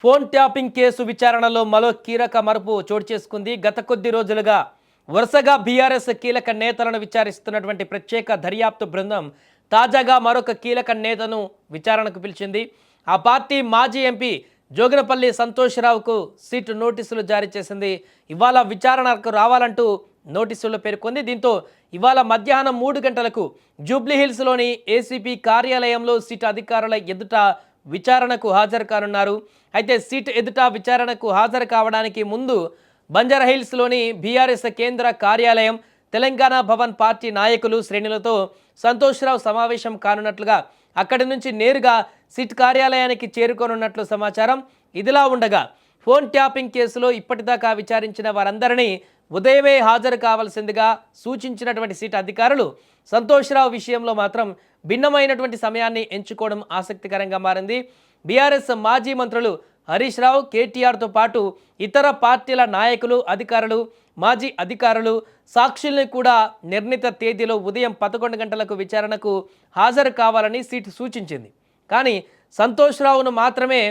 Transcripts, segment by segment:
Phone tapping case విచారణలో మరో కీలక మలుపు చోటు చేసుకుంది. గత కొద్ది రోజులుగా వరుసగా బీఆర్ఎస్ కీలక నేతలను విచారిస్తున్నటువంటి ప్రత్యేక దర్యాప్తు బృందం తాజాగా మరొక కీలక నేతను విచారణకు పిలిచింది. ఆ పార్టీ మాజీ ఎంపీ జోగినపల్లి సంతోష్రావుకు సిట్ నోటీసులు జారీ చేసింది. ఇవాళ విచారణకు రావాలంటూ నోటీసుల్లో పేర్కొంది. దీంతో ఇవాళ మధ్యాహ్నం 3 గంటలకు జూబ్లీహిల్స్లోని ఏసీపీ కార్యాలయంలో సిట్ అధికారుల ఎదుట విచారణకు హాజరు కానున్నారు. అయితే సీట్ ఎదుట విచారణకు హాజరు కావడానికి ముందు బంజారాహిల్స్లోని బీఆర్ఎస్ కేంద్ర కార్యాలయం, తెలంగాణ భవన్ పార్టీ నాయకులు శ్రేణులతో సంతోష్రావు సమావేశం కానున్నట్లుగా అక్కడి నుంచి నేరుగా సిట్ కార్యాలయానికి చేరుకోనున్నట్లు సమాచారం. ఇదిలా ఉండగా ఫోన్ ట్యాపింగ్ కేసులో ఇప్పటిదాకా విచారించిన వారందరినీ ఉదయమే హాజరు కావాల్సిందిగా సూచించినటువంటి సిట్ అధికారులు సంతోష్రావు విషయంలో మాత్రం భిన్నమైనటువంటి సమయాన్ని ఎంచుకోవడం ఆసక్తికరంగా మారింది. బీఆర్ఎస్ మాజీ మంత్రులు హరీష్ రావు, కేటీఆర్తో పాటు ఇతర పార్టీల నాయకులు, అధికారులు, మాజీ అధికారులు, సాక్షుల్ని కూడా నిర్ణీత తేదీలో ఉదయం 11 గంటలకు విచారణకు హాజరు కావాలని సిట్ సూచించింది. కానీ సంతోష్రావును మాత్రమే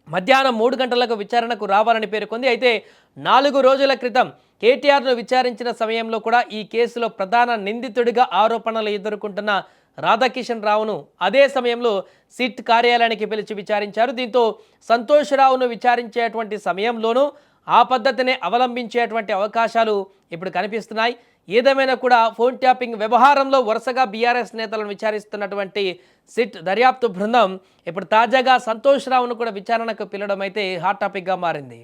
మధ్యాహ్నం 3 గంటలకు విచారణకు రావాలని పేర్కొంది. అయితే 4 రోజుల క్రితం కేటీఆర్ను విచారించిన సమయంలో కూడా ఈ కేసులో ప్రధాన నిందితుడిగా ఆరోపణలు ఎదుర్కొంటున్న రాధాకిషన్ రావును అదే సమయంలో సిట్ కార్యాలయానికి పిలిచి విచారించారు. దీంతో సంతోష్రావును విచారించేటువంటి సమయంలోనూ ఆ పద్ధతినే అవలంబించేటువంటి అవకాశాలు ఇప్పుడు కనిపిస్తున్నాయి. ఏదేమైనా కూడా ఫోన్ ట్యాపింగ్ వ్యవహారంలో వరుసగా బీఆర్ఎస్ నేతలను విచారిస్తున్నటువంటి సిట్ దర్యాప్తు బృందం ఇప్పుడు తాజాగా సంతోష్రావును కూడా విచారణకు పిలవడం అయితే హాట్ టాపిక్గా మారింది.